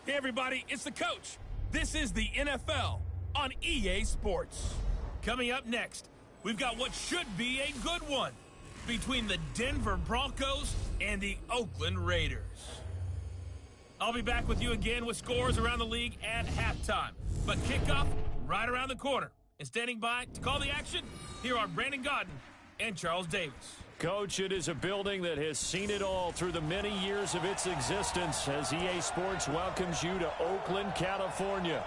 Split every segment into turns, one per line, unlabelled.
Hey everybody, it's the coach. This is the NFL on EA Sports. Coming up next, we've got what should be a good one between the Denver Broncos and the Oakland Raiders. I'll be back with you again with scores around the league at halftime. But kickoff right around the corner. And standing by to call the action, here are Brandon Godden and Charles Davis.
Coach, it is a building that has seen it all through the many years of its existence as EA Sports welcomes you to Oakland, California.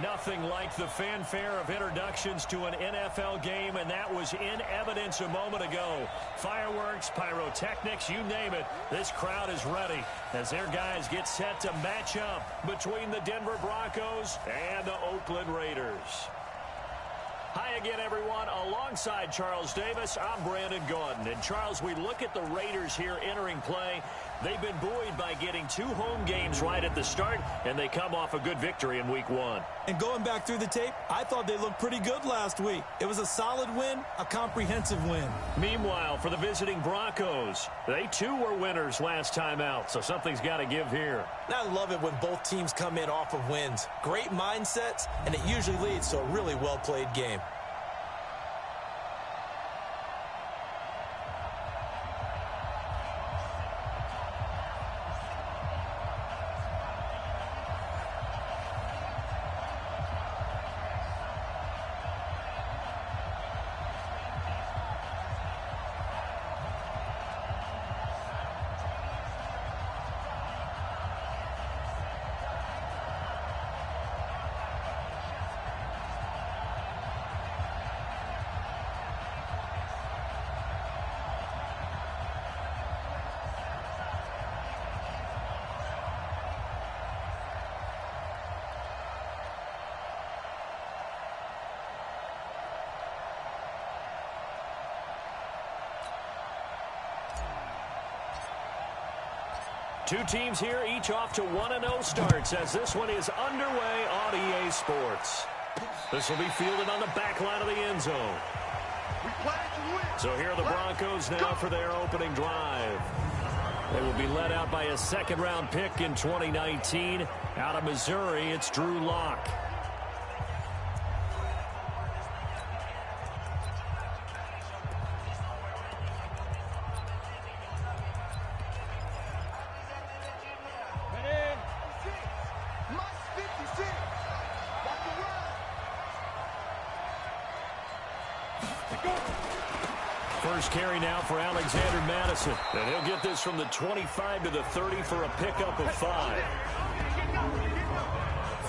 Nothing like the fanfare of introductions to an NFL game, and that was in evidence a moment ago. Fireworks, pyrotechnics, you name it. This crowd is ready as their guys get set to match up between the Denver Broncos and the Oakland Raiders. Hi again, everyone. Alongside Charles Davis, I'm Brandon Gaudin. And, Charles, we look at the Raiders here entering play. They've been buoyed by getting 2 home games right at the start, and they come off a good victory in Week 1.
And going back through the tape, I thought they looked pretty good last week. It was a solid win, a comprehensive win.
Meanwhile, for the visiting Broncos, they too were winners last time out, so something's got to give here.
And I love it when both teams come in off of wins. Great mindsets, and it usually leads to a really well-played game.
Two teams here, each off to 1-0 starts as this one is underway on EA Sports. This will be fielded on the back line of the end zone. So here are the Broncos now for their opening drive. They will be led out by a second-round pick in 2019. Out of Missouri, it's Drew Lock. First carry now for Alexander Madison. And he'll get this from the 25 to the 30 for a pickup of 5.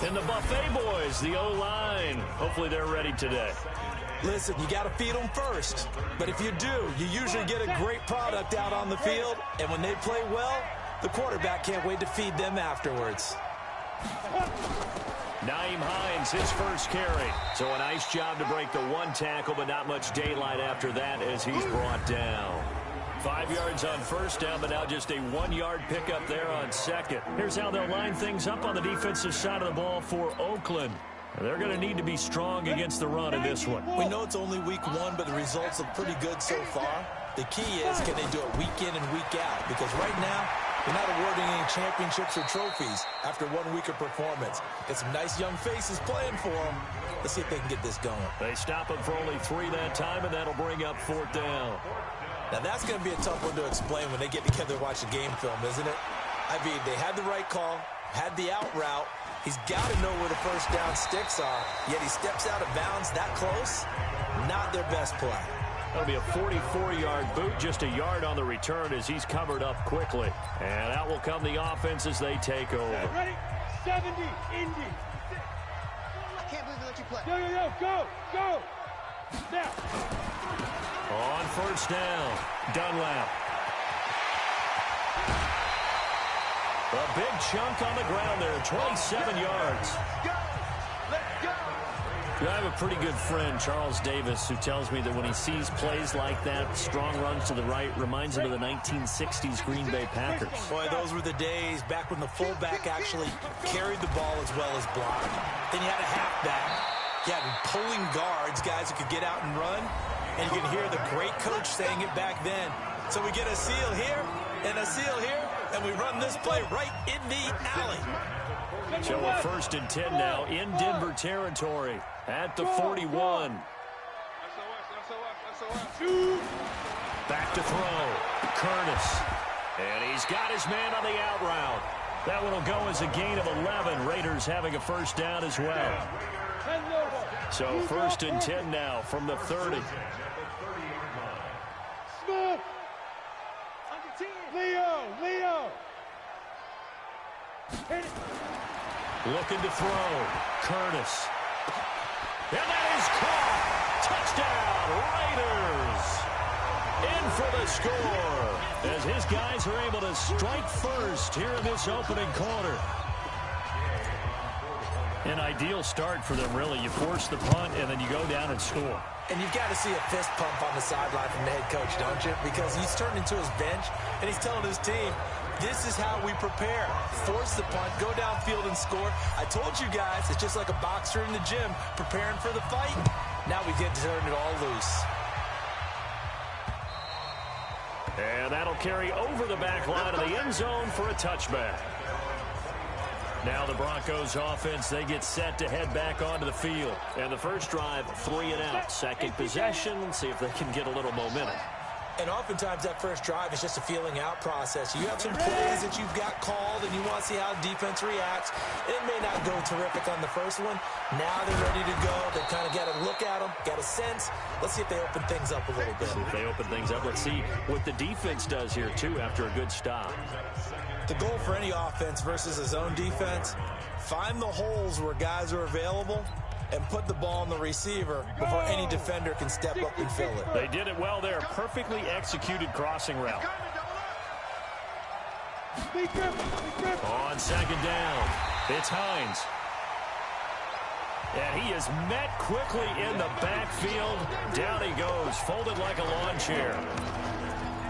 And the Buffet boys, the O-line. Hopefully they're ready today.
Listen, you got to feed them first. But if you do, you usually get a great product out on the field. And when they play well, the quarterback can't wait to feed them afterwards.
Nyheim Hines, his first carry. So a nice job to break the 1 tackle, but not much daylight after that as he's brought down. 5 yards on first down, but now just a 1-yard pickup there on second. Here's how they'll line things up on the defensive side of the ball for Oakland. They're going to need to be strong against the run in this one.
We know it's only week 1, but the results look pretty good so far. The key is, can they do it week in and week out? Because right now, they're not awarding any championships or trophies after 1 week of performance. Get some nice young faces playing for them. Let's see if they can get this going.
They stop him for only 3 that time, and that'll bring up 4th down.
Now, that's going to be a tough one to explain when they get together and watch the game film, isn't it? I mean, they had the right call, had the out route. He's got to know where the first down sticks are, yet he steps out of bounds that close. Not their best play.
That'll be a 44-yard boot, just a yard on the return as he's covered up quickly. And out will come the offense as they take over.
Ready? 70, Indy.
I can't believe they let you play.
Go. Now.
On first down, Dunlap. A big chunk on the ground there, 27 yards. I have a pretty good friend, Charles Davis, who tells me that when he sees plays like that, strong runs to the right, reminds him of the 1960s Green Bay Packers.
Boy, those were the days back when the fullback actually carried the ball as well as blocked. Then you had a halfback. You had pulling guards, guys who could get out and run. And you can hear the great coach saying it back then. So we get a seal here and a seal here. And we run this play right in the alley.
So we're 1st and 10 now in Denver territory at the 41. Back to throw. Curtis. And he's got his man on the out route. That one will go as a gain of 11. Raiders having a first down as well. So 1st and 10 now from the 30.
Smith. Leo. Hit it.
Looking to throw. Curtis. And that is caught. Touchdown, Raiders. In for the score as his guys are able to strike first here in this opening quarter. An ideal start for them, really. You force the punt, and then you go down and score.
And you've got to see a fist pump on the sideline from the head coach, don't you? Because he's turned into his bench, and he's telling his team, this is how we prepare. Force the punt, go downfield and score. I told you guys, it's just like a boxer in the gym preparing for the fight. Now we get to turn it all loose.
And that'll carry over the back line of the end zone for a touchback. Now the Broncos offense, they get set to head back onto the field. And the first drive, 3 and out. Second possession, see if they can get a little momentum.
And oftentimes that first drive is just a feeling out process. You have some plays that you've got called and you want to see how defense reacts. It may not go terrific on the first one. Now they're ready to go. They kind of got to look at them, got a sense. Let's see if they open things up a little bit.
See if they open things up. Let's see what the defense does here, too, after a good stop.
The goal for any offense versus a zone defense, find the holes where guys are available and put the ball on the receiver before any defender can step up and fill it.
They did it well there. Perfectly executed crossing route. On second down, it's Hines. And he is met quickly in the backfield. Down he goes, folded like a lawn chair.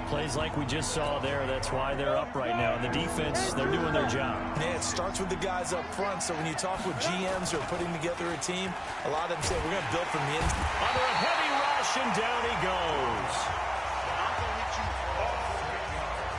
Plays like we just saw there. That's why they're up right now. And the defense, they're doing their job.
Yeah, it starts with the guys up front. So when you talk with GMs who are putting together a team, a lot of them say, we're going to build from the inside.
Under a heavy rush, and down he goes.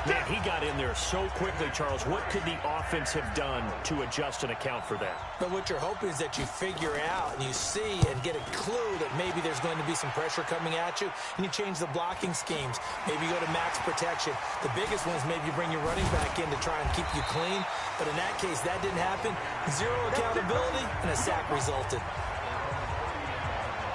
Man, he got in there so quickly, Charles. What could the offense have done to adjust and account for that?
But what you're hoping is that you figure out and you see and get a clue that maybe there's going to be some pressure coming at you, and you change the blocking schemes. Maybe you go to max protection. The biggest one is maybe you bring your running back in to try and keep you clean. But in that case, that didn't happen. Zero accountability, and a sack resulted.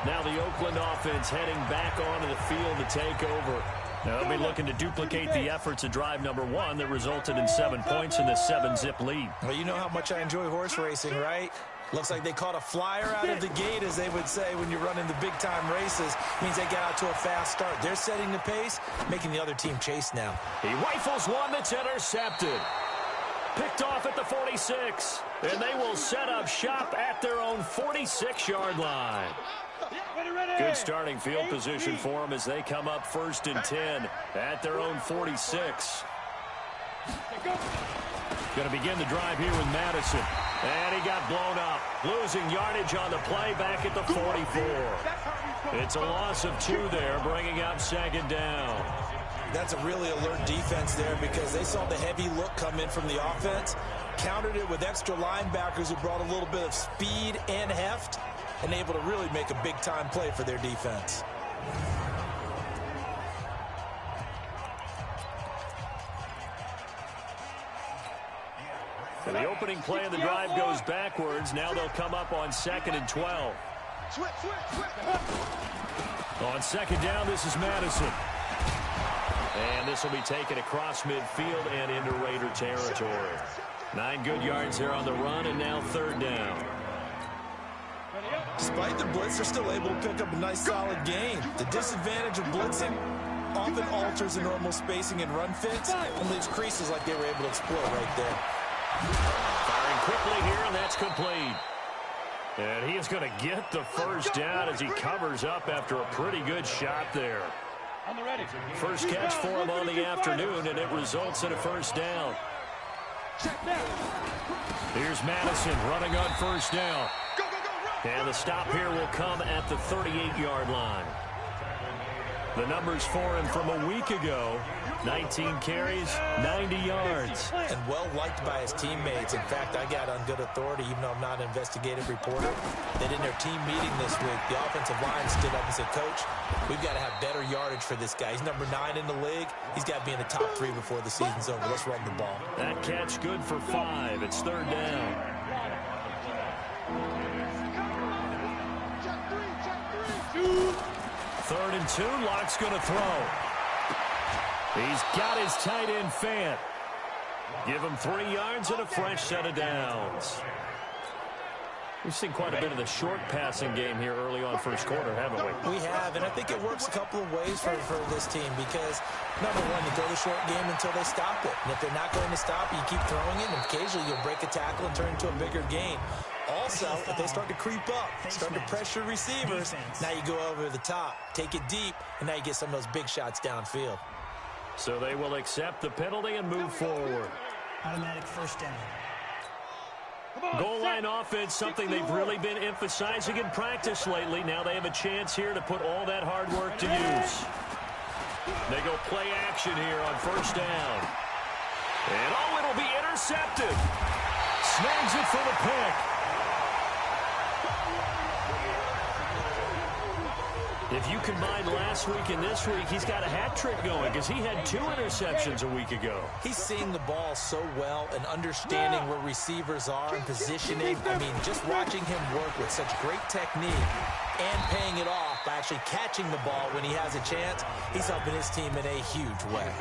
Now the Oakland offense heading back onto the field to take over. Now they'll be looking to duplicate the efforts of drive number 1 that resulted in 7 points in the 7-zip lead.
Well, you know how much I enjoy horse racing, right? Looks like they caught a flyer out of the gate, as they would say when you're running the big-time races. Means they got out to a fast start. They're setting the pace, making the other team chase now.
He rifles one that's intercepted. Picked off at the 46. And they will set up shop at their own 46-yard line. Good starting field position for them as they come up 1st and 10 at their own 46. Going to begin the drive here with Madison. And he got blown up. Losing yardage on the play back at the 44. It's a loss of 2 there, bringing up 2nd down.
That's a really alert defense there because they saw the heavy look come in from the offense, countered it with extra linebackers who brought a little bit of speed and heft, and able to really make a big-time play for their defense.
And the opening play of the drive goes backwards. Now they'll come up on 2nd and 12. On 2nd down, this is Madison. And this will be taken across midfield and into Raider territory. 9 good yards there on the run, and now 3rd down.
Despite the blitz, they're still able to pick up a nice solid gain. The disadvantage of blitzing often alters the normal spacing and run fits and leaves creases like they were able to exploit right there.
Firing quickly here, and that's complete. And he is going to get the first down as he covers up after a pretty good shot there. First catch for him on the afternoon, and it results in a first down. Here's Madison running on 1st down. And the stop here will come at the 38-yard line. The numbers for him from a week ago, 19 carries, 90 yards.
And well-liked by his teammates. In fact, I got on good authority, even though I'm not an investigative reporter, that in their team meeting this week, the offensive line stood up and said, Coach, we've got to have better yardage for this guy. He's number 9 in the league. He's got to be in the top 3 before the season's over. Let's run the ball.
That catch good for 5. It's 3rd down. Third and 2. Locke's going to throw. He's got his tight end Fant. Give him 3 yards and a fresh set of downs. We've seen quite a bit of the short passing game here early on first quarter, haven't we?
We have, and I think it works a couple of ways for this team because, number one, you go the short game until they stop it. And if they're not going to stop it, you keep throwing it, and occasionally you'll break a tackle and turn it into a bigger gain. Also, if they start to creep up, start to pressure receivers, now you go over the top, take it deep, and now you get some of those big shots downfield.
So they will accept the penalty and move forward.
Automatic first down.
Goal line offense, something they've really been emphasizing in practice lately. Now they have a chance here to put all that hard work to use. They go play action here on first down. And oh, it'll be intercepted. Snags it for the pick. If you combine last week and this week, he's got a hat trick going because he had 2 interceptions a week ago.
He's seeing the ball so well and understanding where receivers are and positioning. I mean, just watching him work with such great technique and paying it off by actually catching the ball when he has a chance, he's helping his team in a huge way.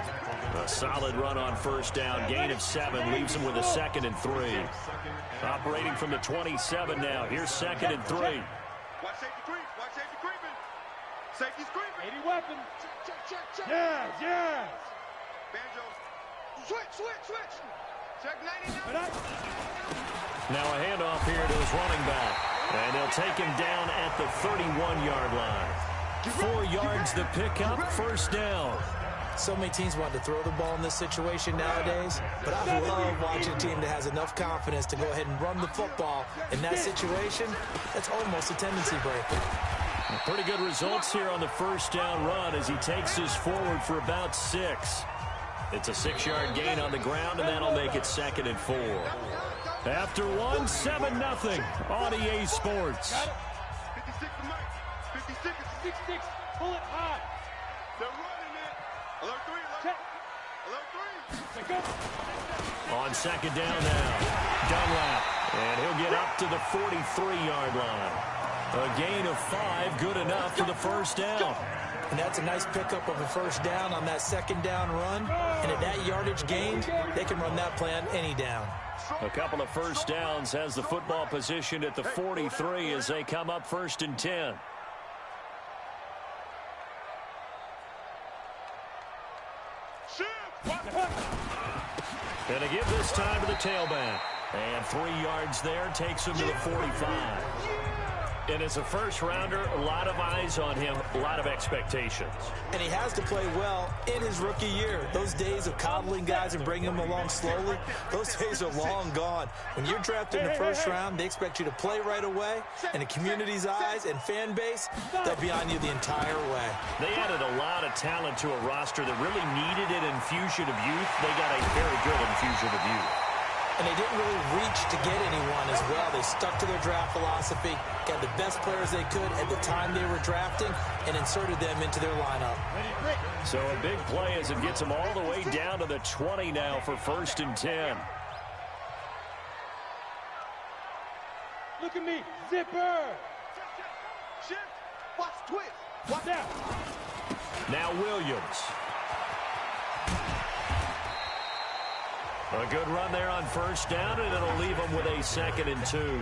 A solid run on first down. Gain of 7 leaves him with a 2nd and 3. Operating from the 27 now. Here's 2nd and 3.
Watch safety creep. Watch safety creeping. Safety's creeping. 80 weapons. Check. Yes, yes. Banjo. Switch. Check 99.
Now a handoff here to his running back. And they'll take him down at the 31-yard line. 4 yards to pick up, first down.
So many teams want to throw the ball in this situation nowadays, but I love watching a team that has enough confidence to go ahead and run the football. In that situation, that's almost a tendency breaker.
Pretty good results here on the first down run as he takes this forward for about 6. It's a 6-yard gain on the ground, and that'll make it 2nd and 4. After 1, 7-0 on EA Sports.
56 to Mike. 56. Pull it high. They're running it. Alert 3. Check. Alert 3. Go.
On 2nd down now. Dunlap. And he'll get up to the 43-yard line. A gain of 5, good enough for the first down.
And that's a nice pickup of a first down on that 2nd down run. And at that yardage gained, they can run that play on any down.
A couple of first downs has the football positioned at the 43 as they come up 1st and 10. And to give this time to the tailback. And 3 yards there takes him to the 45. And as a first-rounder, a lot of eyes on him, a lot of expectations.
And he has to play well in his rookie year. Those days of coddling guys and bringing them along slowly, those days are long gone. When you're drafted in the first round, they expect you to play right away. And the community's eyes and fan base, they'll be on you the entire way.
They added a lot of talent to a roster that really needed an infusion of youth. They got a very good infusion of youth.
And they didn't really reach to get anyone as well. They stuck to their draft philosophy, got the best players they could at the time they were drafting, and inserted them into their lineup.
So a big play as it gets them all the way down to the 20 now for 1st and 10.
Look at me. Zipper.
Shift. Watch twist.
Watch out.
Now Williams. A good run there on first down, and it'll leave them with a 2nd and 2.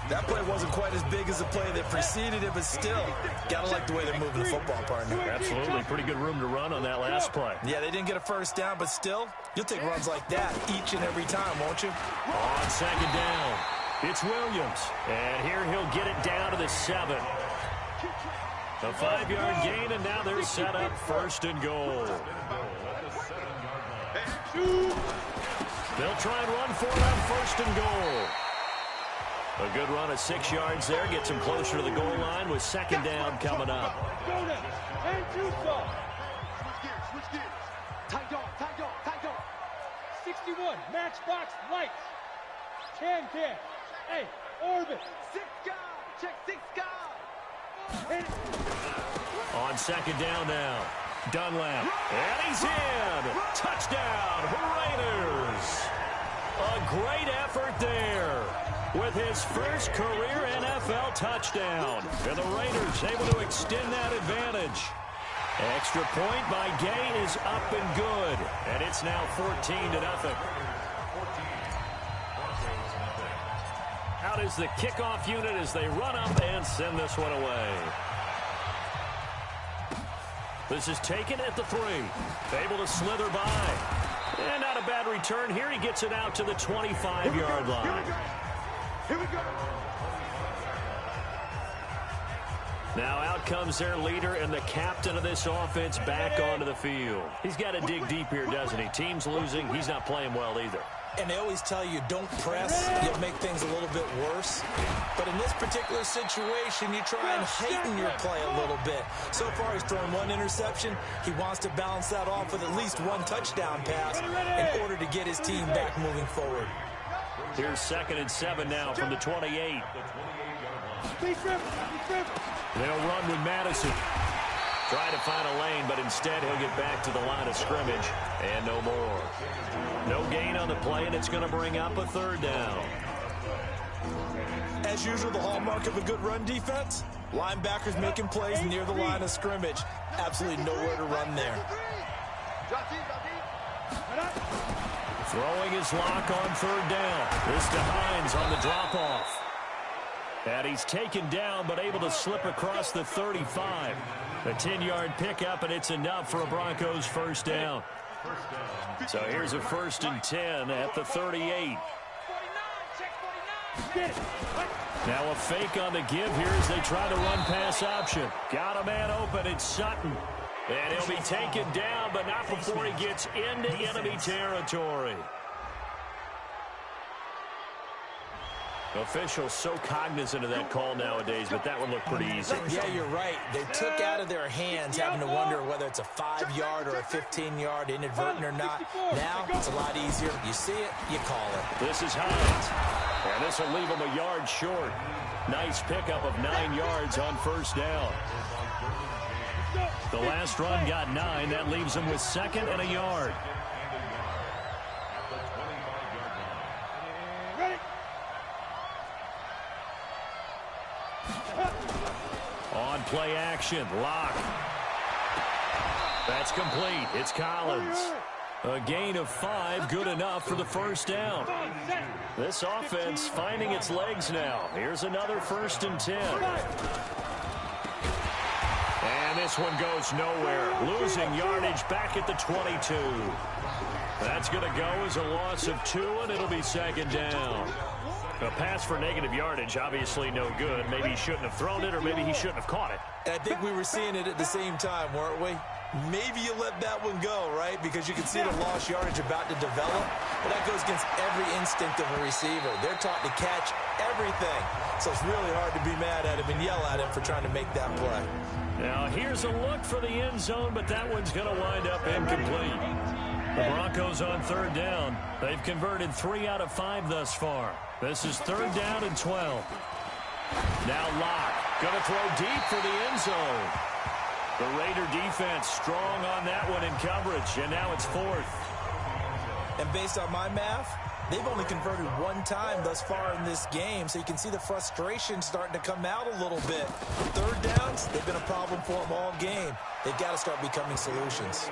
That play wasn't quite as big as the play that preceded it, but still, gotta like the way they're moving the football, partner.
Absolutely. Pretty good room to run on that last play.
Yeah, they didn't get a first down, but still, you'll take runs like that each and every time, won't you?
On 2nd down, it's Williams. And here he'll get it down to the 7. A 5-yard gain, and now they're set up 1st and goal. They'll try and run for it on 1st and goal. A good run of 6 yards there. Gets him closer to the goal line with 2nd down coming up.
61, matchbox lights. Can. Hey, orbit. 6 guard. Check 6 guard.
On second down now. Dunlap. And he's in. Touchdown, Raiders. A great effort there with his first career NFL touchdown. And the Raiders able to extend that advantage. Extra point by Gay is up and good. And it's now 14-0. Out is the kickoff unit as they run up and send this one away. This is taken at the 3. Able to slither by. And not a bad return here. He gets it out to the 25-yard line.
Here we go.
Now out comes their leader and the captain of this offense back onto the field. He's got to dig deep here, doesn't he? Team's losing. He's not playing well either.
And they always tell you, don't press. You'll make things a little bit worse. But in this particular situation, you try and heighten your play a little bit. So far, he's thrown 1 interception. He wants to balance that off with at least 1 touchdown pass in order to get his team back moving forward.
Here's 2nd and 7 now from the 28. They'll run with Madison. Try to find a lane, but instead he'll get back to the line of scrimmage. And no more. No gain on the play, and it's going to bring up a 3rd down.
As usual, the hallmark of a good run defense, linebackers making plays near the line of scrimmage. Absolutely nowhere to run there.
Throwing his lock on 3rd down. This to Hines on the drop-off. And he's taken down, but able to slip across the 35. A 10-yard pickup, and it's enough for a Broncos 1st down. So here's a 1st and 10 at the 38. Now a fake on the give here as they try to run pass option. Got a man open. It's Sutton. And he'll be taken down, but not before he gets into enemy territory. Officials so cognizant of that call nowadays, but that one looked pretty easy.
Yeah, you're right. They took out of their hands having to wonder whether it's a 5-yard or a 15-yard inadvertent or not. Now it's a lot easier. You see it, you call it.
This is Hines. And this will leave him a yard short. Nice pickup of 9 yards on 1st down. The last run got 9. That leaves him with 2nd and a yard. On play action, lock. That's complete. It's Collins. A gain of 5, good enough for the 1st down. This offense finding its legs now. Here's another 1st and 10. And this one goes nowhere. Losing yardage back at the 22. That's going to go as a loss of 2, and it'll be 2nd down. A pass for negative yardage, obviously no good. Maybe he shouldn't have thrown it, or maybe he shouldn't have caught it.
And I think we were seeing it at the same time, weren't we? Maybe you let that one go, right? Because you can see the lost yardage about to develop. But that goes against every instinct of a receiver. They're taught to catch everything. So it's really hard to be mad at him and yell at him for trying to make that play.
Now here's a look for the end zone, but that one's going to wind up incomplete. The Broncos on 3rd down. They've converted 3 out of 5 thus far. This is 3rd down and 12. Now Locke going to throw deep for the end zone. The Raider defense strong on that one in coverage, and now it's 4th.
And based on my math, they've only converted 1 time thus far in this game, so you can see the frustration starting to come out a little bit. 3rd downs, they've been a problem for them all game. They've got to start becoming solutions.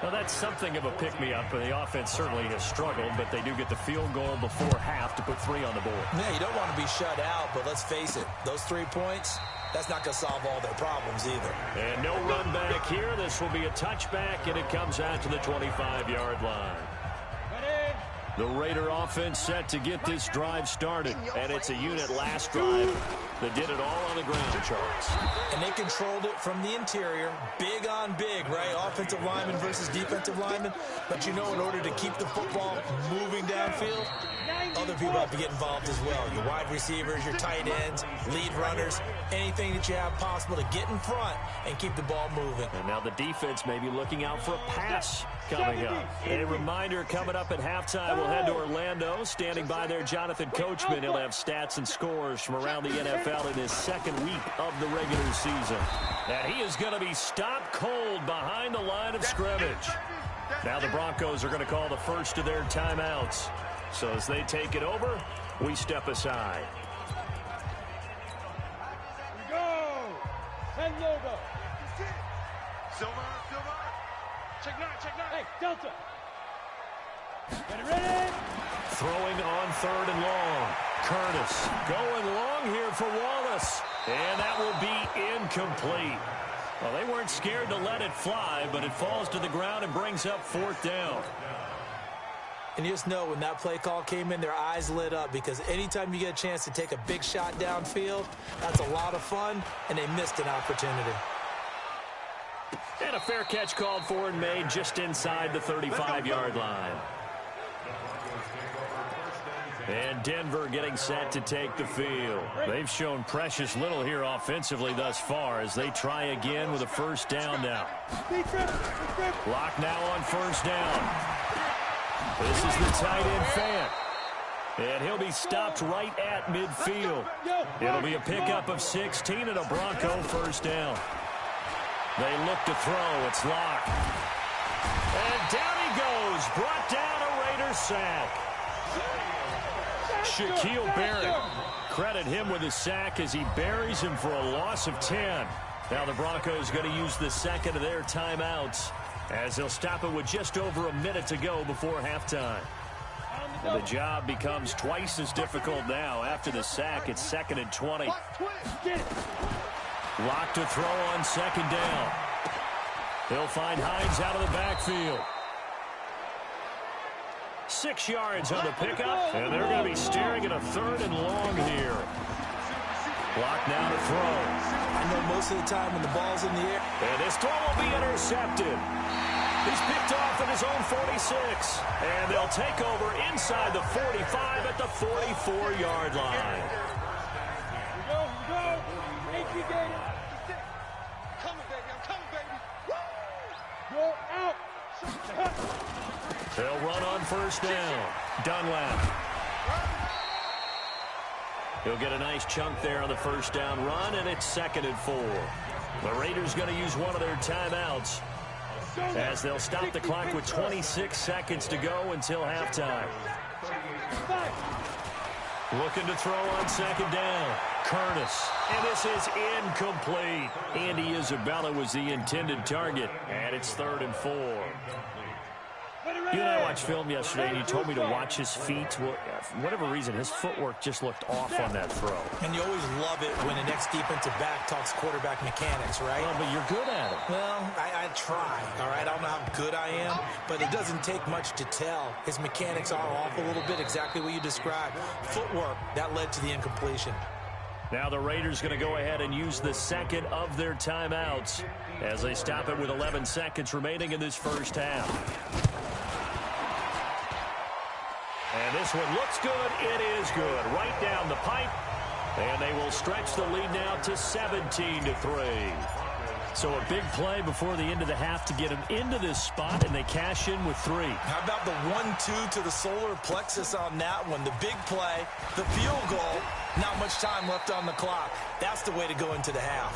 Well, that's something of a pick-me-up, and the offense certainly has struggled, but they do get the field goal before half to put 3 on the board.
Yeah, you don't want to be shut out, but let's face it, those 3 points, that's not going to solve all their problems either.
And no run back here. This will be a touchback, and it comes out to the 25-yard line. The Raider offense set to get this drive started. And it's a unit last drive that did it all on the ground, Charles.
And they controlled it from the interior. Big on big, right? Offensive lineman versus defensive lineman. But you know, in order to keep the football moving downfield, other people have to get involved as well. Your wide receivers, your tight ends, lead runners, anything that you have possible to get in front and keep the ball moving.
And now the defense may be looking out for a pass coming up. A reminder, coming up at halftime, we'll head to Orlando. Standing by there, Jonathan Coachman. He'll have stats and scores from around the NFL in his second week of the regular season. And he is going to be stopped cold behind the line of scrimmage. Now the Broncos are going to call the first of their timeouts. So as they take it over, we step aside.
Go! Send logo.
Silver. Check nine.
Hey, Delta. Get it ready.
Throwing on 3rd and long. Curtis going long here for Wallace. And that will be incomplete. Well, they weren't scared to let it fly, but it falls to the ground and brings up 4th down.
And you just know when that play call came in, their eyes lit up, because anytime you get a chance to take a big shot downfield, that's a lot of fun, and they missed an opportunity.
And a fair catch called for and made just inside the 35-yard line. And Denver getting set to take the field. They've shown precious little here offensively thus far as they try again with a 1st down now. Lock now on 1st down. This is the tight end Fant. And he'll be stopped right at midfield. It'll be a pickup of 16 and a Bronco 1st down. They look to throw. It's locked. And down he goes. Brought down a Raiders sack. Shaquille Barrett. Credit him with a sack as he buries him for a loss of 10. Now the Broncos going to use the second of their timeouts as they'll stop it with just over a minute to go before halftime. And the job becomes twice as difficult now. After the sack, it's 2nd and 20. Lock to throw on 2nd down. They'll find Hines out of the backfield. 6 yards on the pickup, and they're going to be staring at a 3rd and long here. Block now to throw.
I know most of the time when the ball's in the air.
And this throw will be intercepted. He's picked off at his own 46. And they'll take over inside the 45 at the 44-yard line.
Here we go. Thank you, Gator.
Coming, baby. I'm coming, baby.
Go out.
They'll run on 1st down. Dunlap. He'll get a nice chunk there on the 1st down run, and it's 2nd and 4. The Raiders going to use one of their timeouts as they'll stop the clock with 26 seconds to go until halftime. Looking to throw on 2nd down. Curtis. And this is incomplete. Andy Isabella was the intended target, and it's 3rd and 4. You and I watched film yesterday, and you told me to watch his feet. Well, for whatever reason, his footwork just looked off on that throw.
And you always love it when the next defensive back talks quarterback mechanics, right?
Well, but you're good at it.
Well, I try, all right? I don't know how good I am, but it doesn't take much to tell. His mechanics are off a little bit, exactly what you described. Footwork, that led to the incompletion.
Now the Raiders going to go ahead and use the second of their timeouts as they stop it with 11 seconds remaining in this first half. And this one looks good. It is good. Right down the pipe. And they will stretch the lead now to 17-3. So a big play before the end of the half to get them into this spot, and they cash in with 3.
How about the 1-2 to the solar plexus on that one? The big play, the field goal, not much time left on the clock. That's the way to go into the half.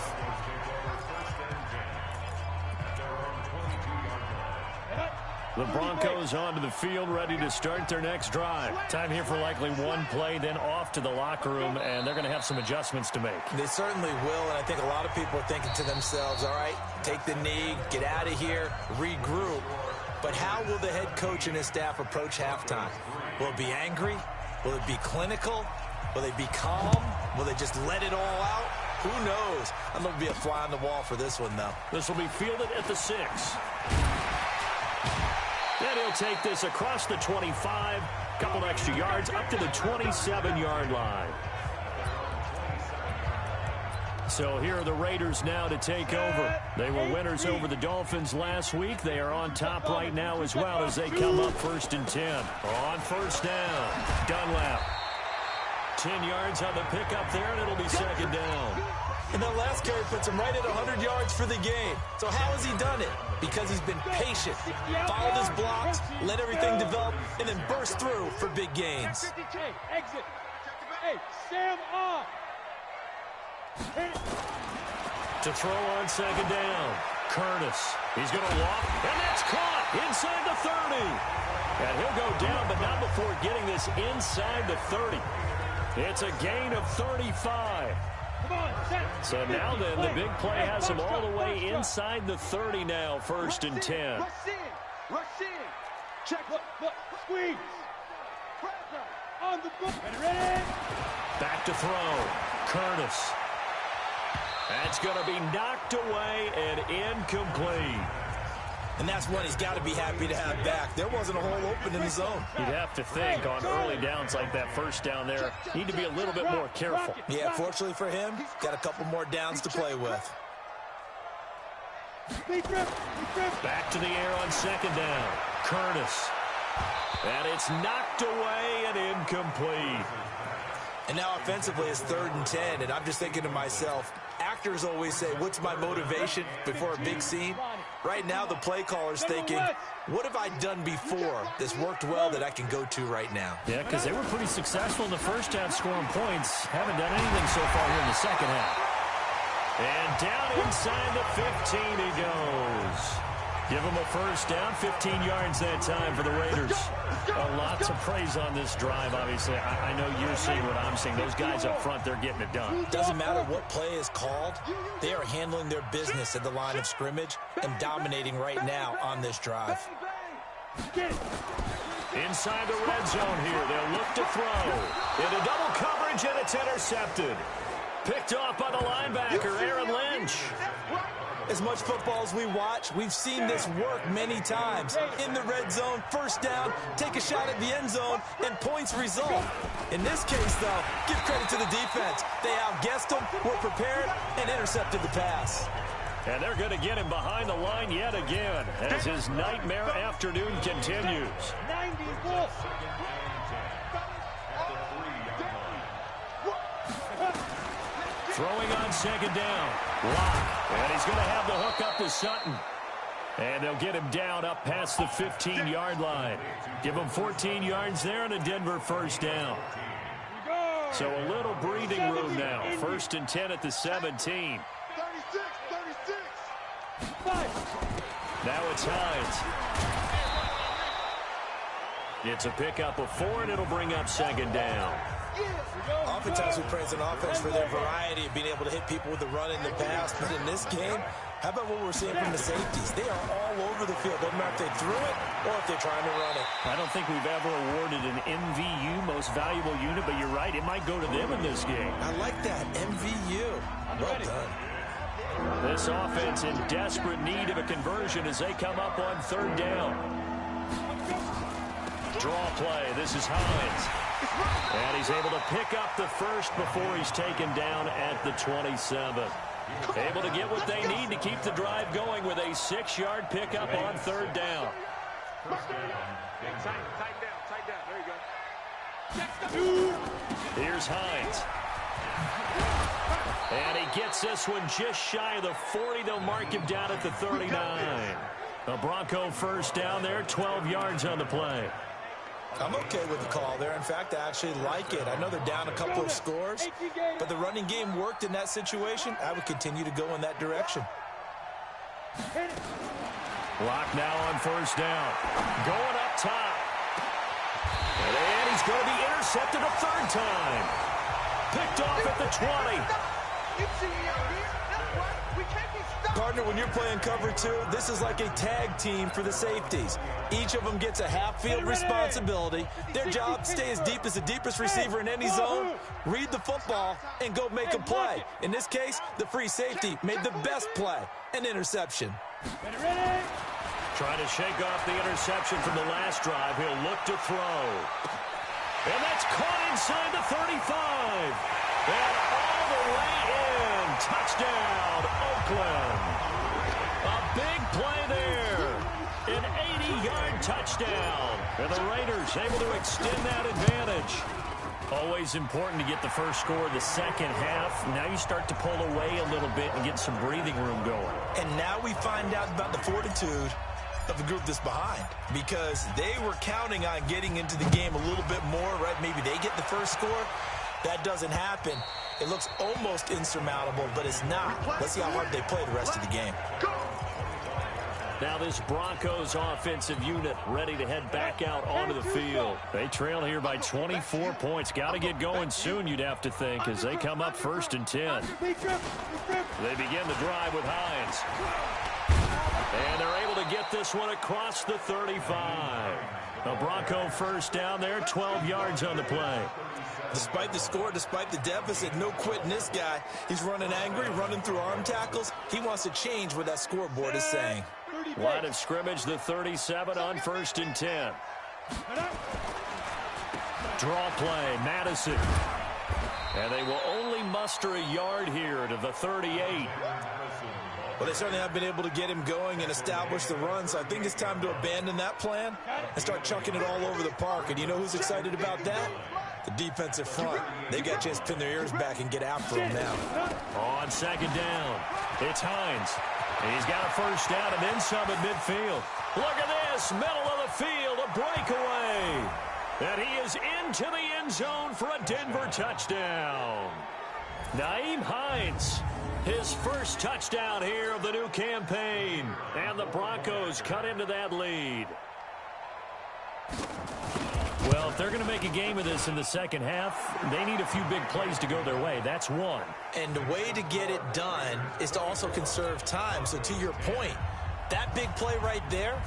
The Broncos onto the field, ready to start their next drive. Time here for likely one play, then off to the locker room, and they're going to have some adjustments to make.
They certainly will, and I think a lot of people are thinking to themselves, all right, take the knee, get out of here, regroup. But how will the head coach and his staff approach halftime? Will it be angry? Will it be clinical? Will they be calm? Will they just let it all out? Who knows? I'd love to be a fly on the wall for this one, though.
This will be fielded at the 6. Then he'll take this across the 25 Couple extra yards up to the 27-yard line. So here are the Raiders now to take over. They were winners over the Dolphins last week. They are on top right now as well as they come up 1st and 10. On first down, Dunlap. 10 yards on the pickup there, and it'll be 2nd down.
And that last carry puts him right at 100 yards for the game. So how has he done it? Because he's been patient, followed his blocks, let everything develop, and then burst through for big gains.
Exit. Hey, Sam on.
To throw on 2nd down, Curtis. He's going to walk, and that's caught inside the 30. And he'll go down, but not before getting this inside the 30. It's a gain of 35. So now then, the big play has him all the way inside the 30 now, 1st and 10.
Rush in. Check, look, squeeze. On the book. Ready?
Back to throw, Curtis. That's going to be knocked away and incomplete.
And that's one he's got to be happy to have back. There wasn't a hole open in the zone.
You'd have to think on early downs like that, first down there, need to be a little bit more careful.
Yeah, fortunately for him, got a couple more downs to play with.
Back to the air on 2nd down, Curtis. And it's knocked away and incomplete.
And now offensively it's 3rd and 10, and I'm just thinking to myself, actors always say, what's my motivation before a big scene? Right now the play caller's thinking, what have I done before that's worked well that I can go to right now?
Yeah, because they were pretty successful in the first half scoring points. Haven't done anything so far here in the second half. And down inside the 15 he goes. Give him a first down, 15 yards that time for the Raiders. Lots of praise on this drive, obviously. I know you're seeing what I'm seeing. Those guys up front, they're getting it done.
Doesn't matter what play is called. They are handling their business at the line of scrimmage and dominating right now on this drive.
Inside the red zone here, they'll look to throw. Into double coverage, and it's intercepted. Picked off by the linebacker, Aaron Lynch.
As much football as we watch, we've seen this work many times. In the red zone, first down, take a shot at the end zone, and points result. In this case, though, give credit to the defense. They outguessed them, were prepared, and intercepted the pass.
And they're going to get him behind the line yet again as his nightmare afternoon continues.
90
Throwing on 2nd down. Lock. And he's going to have the hook up to Sutton. And they'll get him down up past the 15-yard line. Give him 14 yards there and a Denver first down. So a little breathing room now. 1st and 10 at the 17.
36.
Now it's Hines. It's a pickup of 4, and it'll bring up 2nd down.
Oftentimes we praise an offense for their variety of being able to hit people with the run in the pass, but in this game, how about what we're seeing from the safeties? They are all over the field. Doesn't matter if they threw it or if they're trying to run it.
I don't think we've ever awarded an MVU, most valuable unit, but you're right, it might go to them in this game.
I like that, MVU. Well done.
This offense in desperate need of a conversion as they come up on 3rd down. Draw play. This is Hines. And he's able to pick up the first before he's taken down at the 27. Able to get what they need to keep the drive going with a 6-yard pickup on 3rd down.
Tighten down. There you go.
Here's Hines. And he gets this one just shy of the 40. They'll mark him down at the 39. A Bronco first down there, 12 yards on the play.
I'm okay with the call there. In fact, I actually like it. I know they're down a couple of scores, but the running game worked in that situation. I would continue to go in that direction.
Lock now on first down. Going up top. And he's going to be intercepted a 3rd time. Picked off at the 20.
You see me out here? That's right. We can't be stuck.
Partner, when you're playing cover 2, this is like a tag team for the safeties. Each of them gets a half-field responsibility. Their job, stay as deep as the deepest receiver in any zone, read the football, and go make a play. In this case, the free safety made the best play, an interception.
Trying to shake off the interception from the last drive. He'll look to throw. And that's caught inside the 35. And all the way in. Touchdown, Oakland. A big play there. An 80-yard touchdown. And the Raiders able to extend that advantage. Always important to get the first score of the second half. Now you start to pull away a little bit and get some breathing room going.
And now we find out about the fortitude of the group that's behind, because they were counting on getting into the game a little bit more, right? Maybe they get the first score. That doesn't happen. It looks almost insurmountable, but it's not. Let's see how hard they play the rest of the game.
Now this Broncos offensive unit ready to head back out onto the field. They trail here by 24 points. Got to get going soon, you'd have to think, as they come up 1st and 10. They begin the drive with Hines. And they're able to get this one across the 35. A Bronco first down there, 12 yards on the play.
Despite the score, despite the deficit, no quitting this guy. He's running angry, running through arm tackles. He wants to change what that scoreboard is saying.
Line of scrimmage, the 37 on 1st and 10. Draw play, Madison. And they will only muster a yard here to the 38.
Well, they certainly have been able to get him going and establish the run, so I think it's time to abandon that plan and start chucking it all over the park. And you know who's excited about that? The defensive front. They got a chance to pin their ears back and get after him now.
On 2nd down, it's Hines. He's got a first down and then some at midfield. Look at this, middle of the field, a breakaway. And he is into the end zone for a Denver touchdown. Nyheim Hines, his first touchdown here of the new campaign. And the Broncos cut into that lead. Well, if they're going to make a game of this in the second half, they need a few big plays to go their way. That's one.
And the way to get it done is to also conserve time. So to your point, that big play right there,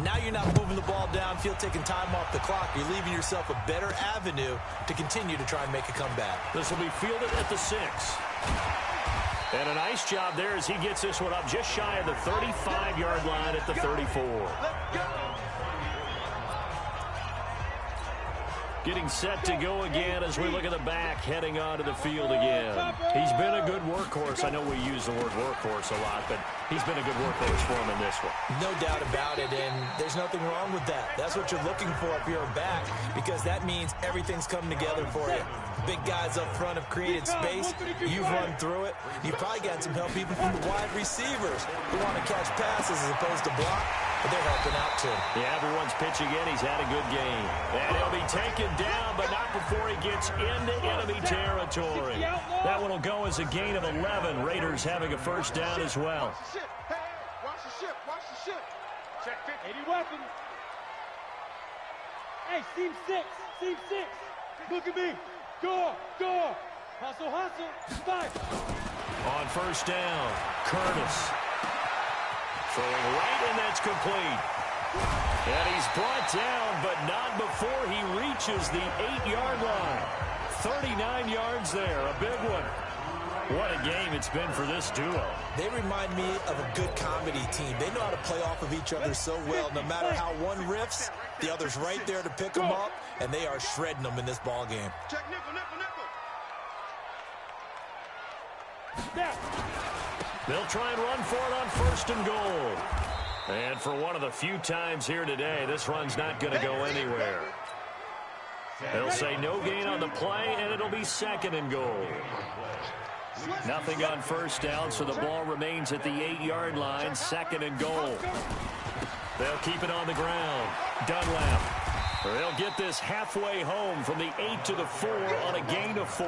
now you're not moving the ball downfield, taking time off the clock. You're leaving yourself a better avenue to continue to try and make a comeback.
This will be fielded at the 6. And a nice job there as he gets this one up just shy of the 35-yard line at the 34. Getting set to go again as we look at the back, heading onto the field again. He's been a good workhorse. I know we use the word workhorse a lot, but he's been a good workhorse for him in this one.
No doubt about it, and there's nothing wrong with that. That's what you're looking for if you're a back, because that means everything's coming together for you. Big guys up front have created space. You've run through it. You've probably got some help even from the wide receivers who want to catch passes as opposed to block. But they're helping out, too.
Yeah, everyone's pitching in. He's had a good game. And he'll be taken down, but not before he gets into enemy territory. That one will go as a gain of 11. Raiders having a first down as well.
Hey, watch the ship, watch the ship. Check 50.
80 weapons. Hey, seam 6, seam 6. Look at me. Go, go. Hustle, hustle. 5.
On first down, Curtis. Throwing right, and that's complete. And he's brought down, but not before he reaches the 8-yard line. 39 yards there, a big one. What a game it's been for this duo.
They remind me of a good comedy team. They know how to play off of each other so well. No matter how one riffs, the other's right there to pick them up, and they are shredding them in this ball game.
Check nickel, nickel, nickel.
Snap.
They'll try and run for it on 1st and goal. And for one of the few times here today, this run's not going to go anywhere. They'll say no gain on the play, and it'll be 2nd and goal. Nothing on first down, so the ball remains at the 8-yard line, 2nd and goal. They'll keep it on the ground. Dunlap. They'll get this halfway home from the 8 to the 4 on a gain of 4.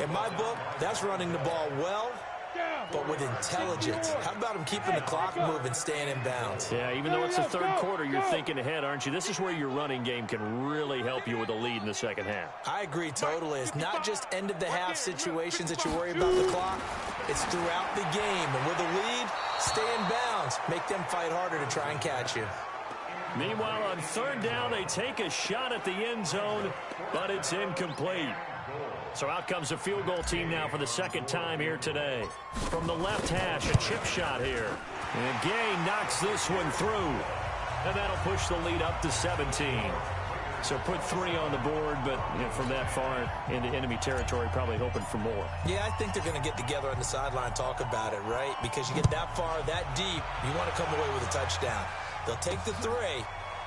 In my book, that's running the ball well, but with intelligence. How about him keeping the clock moving, staying in bounds?
Yeah, even though it's the 3rd quarter, you're thinking ahead, aren't you? This is where your running game can really help you with a lead in the second half.
I agree totally. It's not just end-of-the-half situations that you worry about the clock. It's throughout the game. And with a lead, stay in bounds. Make them fight harder to try and catch you.
Meanwhile, on 3rd down, they take a shot at the end zone, but it's incomplete. So out comes a field goal team now for the second time here today. From the left hash, a chip shot here. And Gay knocks this one through. And that'll push the lead up to 17. So put 3 on the board, but from that far into enemy territory, probably hoping for more.
Yeah, I think they're going to get together on the sideline and talk about it, right? Because you get that far, that deep, you want to come away with a touchdown. They'll take the 3,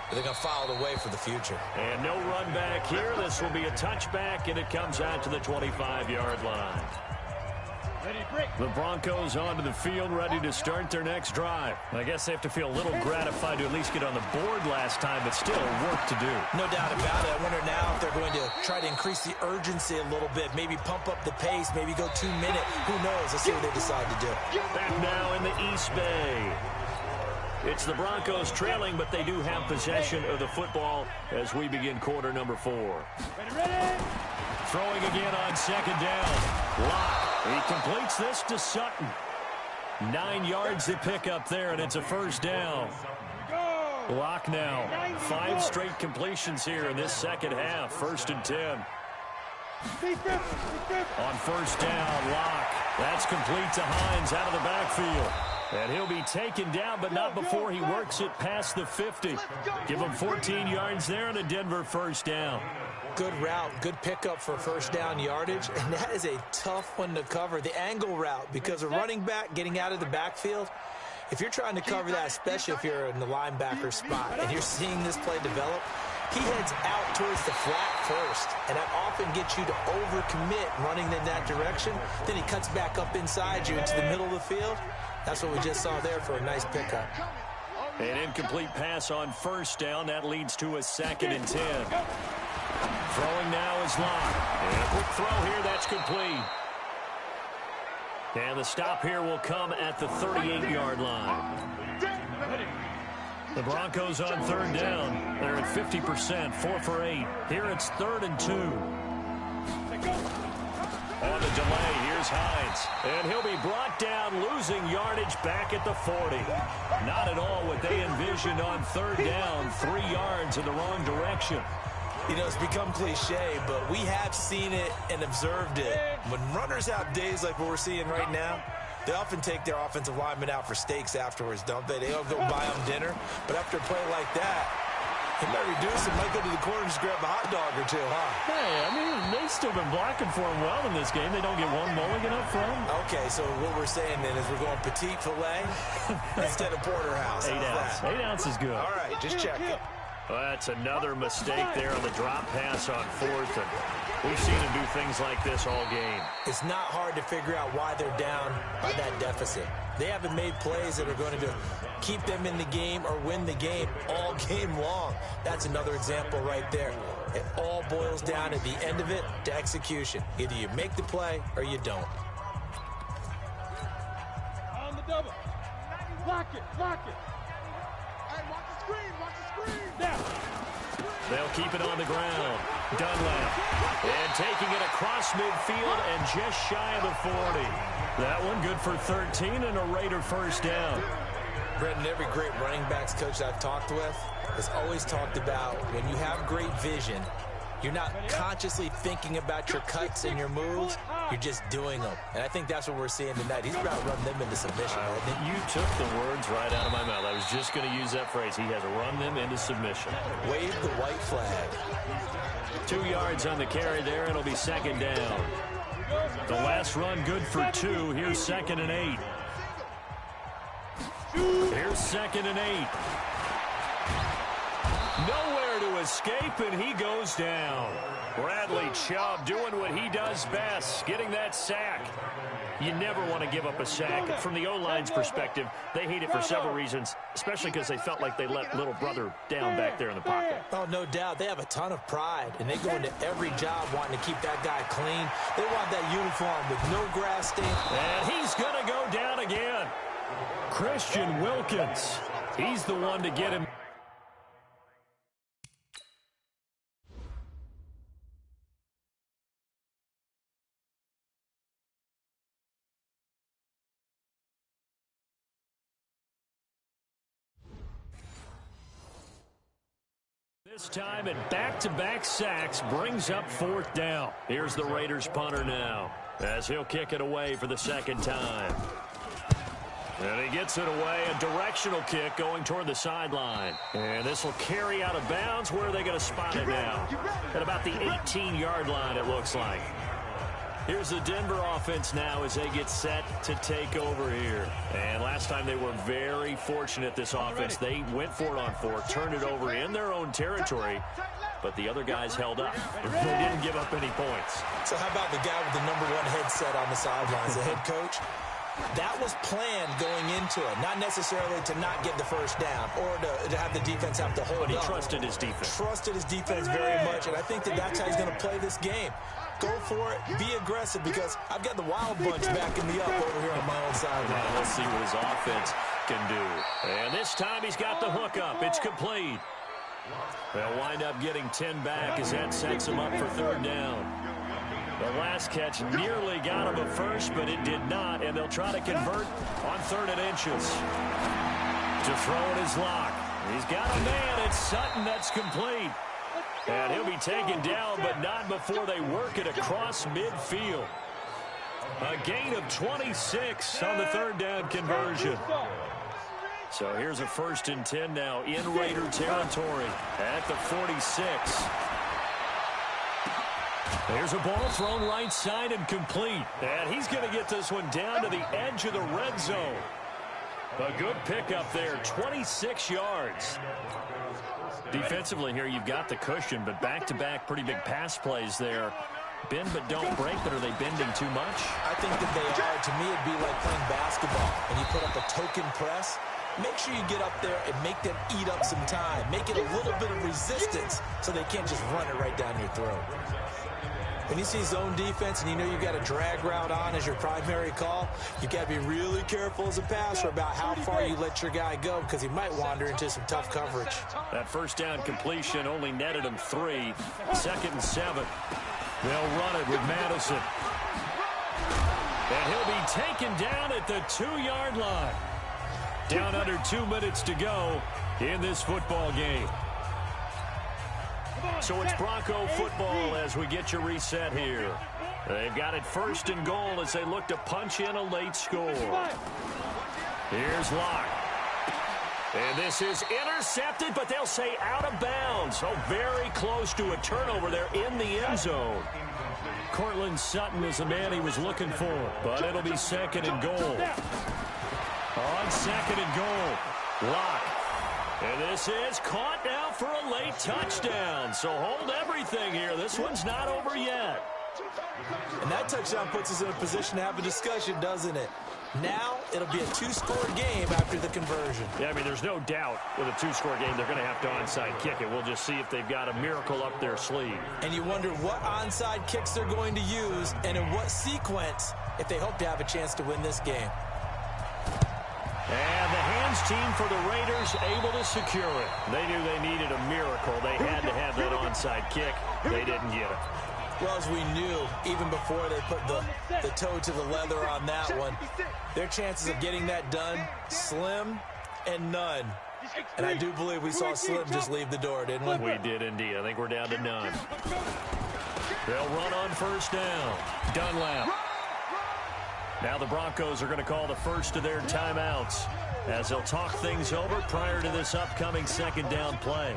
but they're going to file it away for the future.
And no run back here. This will be a touchback, and it comes out to the 25-yard line. The Broncos onto the field, ready to start their next drive. I guess they have to feel a little gratified to at least get on the board last time, but still work to do.
No doubt about it. I wonder now if they're going to try to increase the urgency a little bit, maybe pump up the pace, maybe go 2 minute. Who knows? Let's see what they decide to do.
Back now in the East Bay. It's the Broncos trailing, but they do have possession of the football as we begin quarter number 4.
Ready?
Throwing again on second down. Locke. He completes this to Sutton. 9 yards to pick up there, and it's a first down. Locke now. 5 straight completions here in this second half. 1st and 10. On first down, Locke. That's complete to Hines out of the backfield. And he'll be taken down, but not before he works it past the 50. Give him 14 yards there and a Denver first down.
Good route, good pickup for first down yardage, and that is a tough one to cover. The angle route, because a running back getting out of the backfield, if you're trying to cover that, especially if you're in the linebacker spot and you're seeing this play develop, he heads out towards the flat first, and that often gets you to overcommit running in that direction. Then he cuts back up inside you into the middle of the field. That's what we just saw there for a nice pickup.
An incomplete pass on first down. That leads to a 2nd and 10. Throwing now is Locke. And a quick throw here. That's complete. And the stop here will come at the 38-yard line. The Broncos on 3rd down. They're at 50%, 4 for 8. Here it's 3rd and 2. On the delay, here's Hines. And he'll be brought down, losing yardage back at the 40. Not at all what they envisioned on 3rd down. 3 yards in the wrong direction.
You know, it's become cliche, but we have seen it and observed it. When runners have days like what we're seeing right now, they often take their offensive linemen out for steaks afterwards, don't they? They all go buy them dinner. But after a play like that, he might reduce it, might go to the corner and just grab a hot dog or two, huh?
Hey, I mean, they've still been blocking for him well in this game. They don't get one mulligan up front.
Okay, so what we're saying then is we're going petite filet instead of porterhouse.
8 ounce. 8 ounce is good.
All right, just check it.
Well, that's another mistake there on the drop pass on 4th. And we've seen him do things like this all game.
It's not hard to figure out why they're down by that deficit. They haven't made plays that are going to keep them in the game or win the game all game long. That's another example right there. It all boils down at the end of it to execution. Either you make the play or you don't.
On the double. Lock it, lock it.
Hey, watch the screen, watch the screen.
Now.
They'll keep it on the ground. Dunlap. And taking it across midfield and just shy of the 40. That one good for 13 and a Raider first down.
Brendan, every great running backs coach I've talked with has always talked about when you have great vision, you're not consciously thinking about your cuts and your moves. You're just doing them. And I think that's what we're seeing tonight. He's about to run them into submission.
You took the words right out of my mouth. I was just going to use that phrase. He has run them into submission.
Wave the white flag.
2 yards on the carry there. It'll be 2nd down. The last run good for 2. Here's 2nd and 8. Here's 2nd and 8. Nowhere to escape, and he goes down. Bradley Chubb doing what he does best, getting that sack. You never want to give up a sack. From the O-line's perspective, they hate it for several reasons, especially because they felt like they let little brother down back there in the pocket.
Oh, no doubt. They have a ton of pride, and they go into every job wanting to keep that guy clean. They want that uniform with no grass stain.
And he's going to go down again. Christian Wilkins. He's the one to get him. This time at back-to-back sacks brings up 4th down. Here's the Raiders punter now as he'll kick it away for the 2nd time. And he gets it away, a directional kick going toward the sideline. And this will carry out of bounds. Where are they going to spot it now? At about the 18-yard line, it looks like. Here's the Denver offense now as they get set to take over here. And last time they were very fortunate, this offense. They went for it on 4, turned it over in their own territory, but the other guys held up. They didn't give up any points.
So how about the guy with the #1 headset on the sidelines, the head coach? That was planned going into it, not necessarily to not get the first down or to have the defense have to hold up.
But he trusted his defense.
Trusted his defense very much, and I think that's how he's going to play this game. Go for it, be aggressive, because I've got the wild bunch backing me up over here on my own side.
Now we'll see what his offense can do. And this time he's got the hook up. It's complete. They'll wind up getting 10 back as that sets him up for 3rd down. The last catch nearly got him a first, but it did not, and they'll try to convert on 3rd and inches. To throw in his lock. He's got a man. It's Sutton. That's complete. And he'll be taken down, but not before they work it across midfield. A gain of 26 on the 3rd down conversion. So here's a 1st and 10 now in Raider territory at the 46. There's a ball thrown right side and complete. And he's going to get this one down to the edge of the red zone. A good pickup there, 26 yards. Defensively here, you've got the cushion, but back-to-back pretty big pass plays there. Bend but don't break, but are they bending too much?
I think that they are. To me, it'd be like playing basketball, and you put up a token press. Make sure you get up there and make them eat up some time. Make it a little bit of resistance so they can't just run it right down your throat. When you see zone defense and you know you've got a drag route on as your primary call, you got to be really careful as a passer about how far you let your guy go, because he might wander into some tough coverage.
That 1st down completion only netted him 3. 2nd and 7. They'll run it with Madison. And he'll be taken down at the 2-yard line. Down under 2 minutes to go in this football game. So it's Bronco football as we get you reset here. They've got it 1st and goal as they look to punch in a late score. Here's Locke. And this is intercepted, but they'll say out of bounds. So very close to a turnover there in the end zone. Cortland Sutton was the man he was looking for, but it'll be 2nd and goal. On 2nd and goal, Locke. And this is caught now for a late touchdown. So hold everything here. This one's not over yet.
And that touchdown puts us in a position to have a discussion, doesn't it? Now it'll be a 2-score game after the conversion.
Yeah, I mean, there's no doubt with a 2-score game they're going to have to onside kick it. We'll just see if they've got a miracle up their sleeve.
And you wonder what onside kicks they're going to use and in what sequence if they hope to have a chance to win this game.
And the hands team for the Raiders able to secure it. They knew they needed a miracle. They had to have that onside kick. They didn't get it.
Well, as we knew, even before they put the toe to the leather on that one, their chances of getting that done, slim and none. And I do believe we saw Slim just leave the door, didn't we?
We did indeed. I think we're down to none. They'll run on 1st down. Dunlap. Now the Broncos are going to call the first of their timeouts as they'll talk things over prior to this upcoming 2nd down play.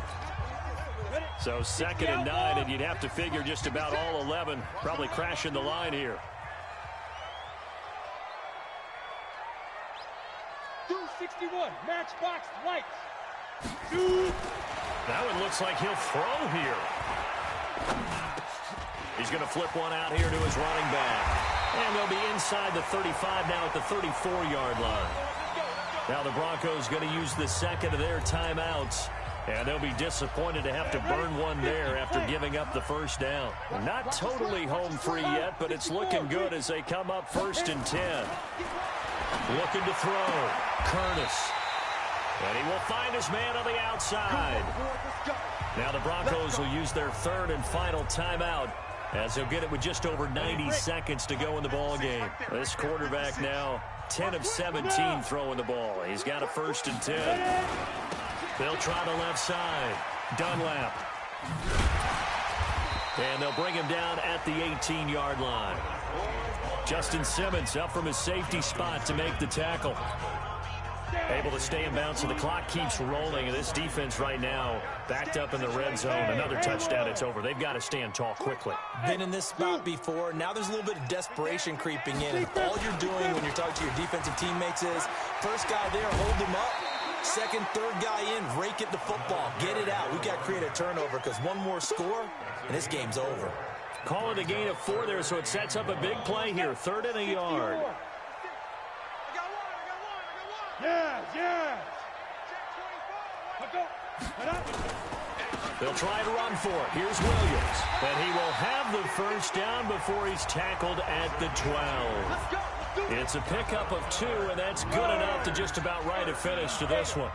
So 2nd and 9, and you'd have to figure just about all 11 probably crashing the line here.
261, matchbox lights.
That one looks like he'll throw here. He's going to flip one out here to his running back. And they'll be inside the 35 now at the 34-yard line. Now the Broncos going to use the 2nd of their timeouts. And they'll be disappointed to have to burn one there after giving up the 1st down. Not totally home free yet, but it's looking good as they come up 1st and 10. Looking to throw. Curtis. And he will find his man on the outside. Now the Broncos will use their 3rd and final timeout as they'll get it with just over 90 seconds to go in the ball game. This quarterback now 10 of 17 throwing the ball. He's got a 1st and 10. They'll try the left side. Dunlap. And they'll bring him down at the 18-yard line. Justin Simmons up from his safety spot to make the tackle. Able to stay in bounds, so the clock keeps rolling. And this defense right now backed up in the red zone. Another touchdown, it's over. They've got to stand tall quickly.
Been in this spot before. Now there's a little bit of desperation creeping in. And all you're doing when you're talking to your defensive teammates is, first guy there, hold him up. Second, third guy in, rake at the football. Get it out. We've got to create a turnover because one more score, and this game's over.
Call it a gain of 4 there, so it sets up a big play here. 3rd and a yard. They'll try to run for it. Here's Williams. And he will have the first down before he's tackled at the 12. It's a pickup of 2, and that's good enough to just about write a finish to this one.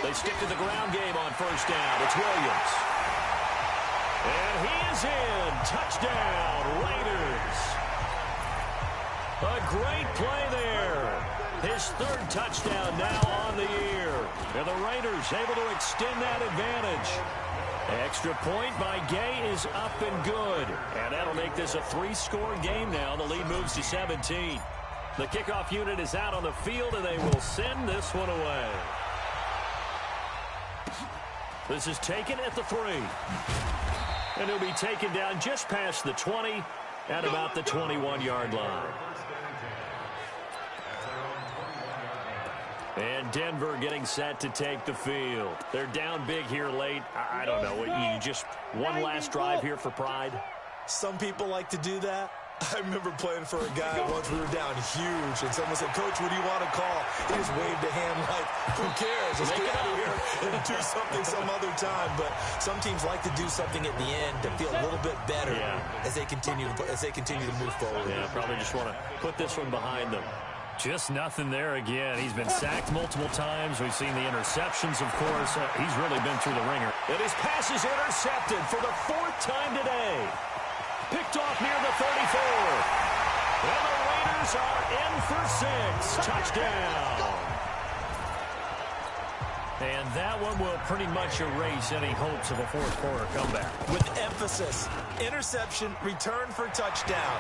They stick to the ground game on first down. It's Williams. And he is in. Touchdown, Raiders. A great play there. His 3rd touchdown now on the year. And the Raiders able to extend that advantage. Extra point by Gay is up and good. And that'll make this a 3-score game now. The lead moves to 17. The kickoff unit is out on the field, and they will send this one away. This is taken at the 3. And he'll be taken down just past the 20 at about the 21-yard line. And Denver getting set to take the field. They're down big here late. I don't know. You just one last drive here for pride?
Some people like to do that. I remember playing for a guy once. We were down huge, and someone said, "Coach, what do you want to call?" He just waved a hand like, "Who cares? Let's get out of here and do something some other time." But some teams like to do something at the end to feel a little bit better as they continue to move forward.
Yeah, probably just want to put this one behind them. Just nothing there again. He's been sacked multiple times. We've seen the interceptions, of course. He's really been through the ringer. And his pass is intercepted for the 4th time today. Picked off near the 34. And the Raiders are in for 6. Touchdown. And that one will pretty much erase any hopes of a 4th-quarter comeback.
With emphasis, interception, return for touchdown.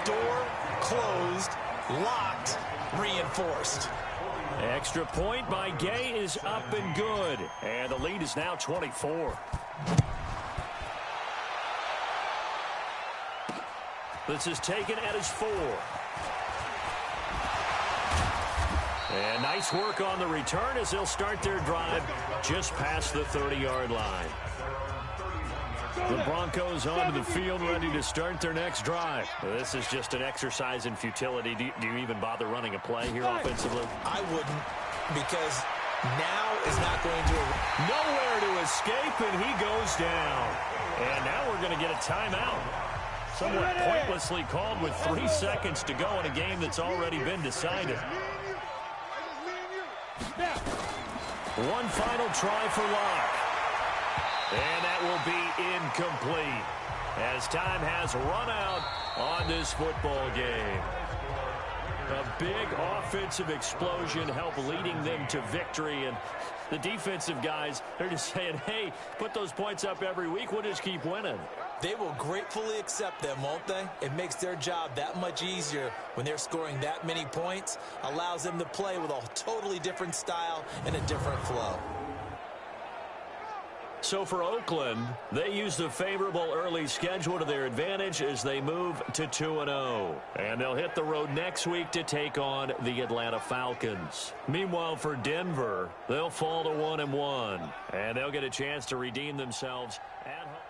Door closed, locked, reinforced.
Extra point by Gay is up and good. And the lead is now 24. This is taken at his 4. And nice work on the return as they'll start their drive just past the 30-yard line. The Broncos onto the field ready to start their next drive. This is just an exercise in futility. Do you even bother running a play here offensively?
I wouldn't, because now is not going to...
Nowhere to escape, and he goes down. And now we're going to get a timeout. Somewhat pointlessly called with 3 seconds to go in a game that's already been decided. One final try for Locke. And that will be incomplete as time has run out on this football game. A big offensive explosion helped leading them to victory. And the defensive guys, they're just saying, hey, put those points up every week. We'll just keep winning.
They will gratefully accept them, won't they? It makes their job that much easier when they're scoring that many points. Allows them to play with a totally different style and a different flow.
So for Oakland, they use the favorable early schedule to their advantage as they move to 2-0. And they'll hit the road next week to take on the Atlanta Falcons. Meanwhile, for Denver, they'll fall to 1-1. And they'll get a chance to redeem themselves at home.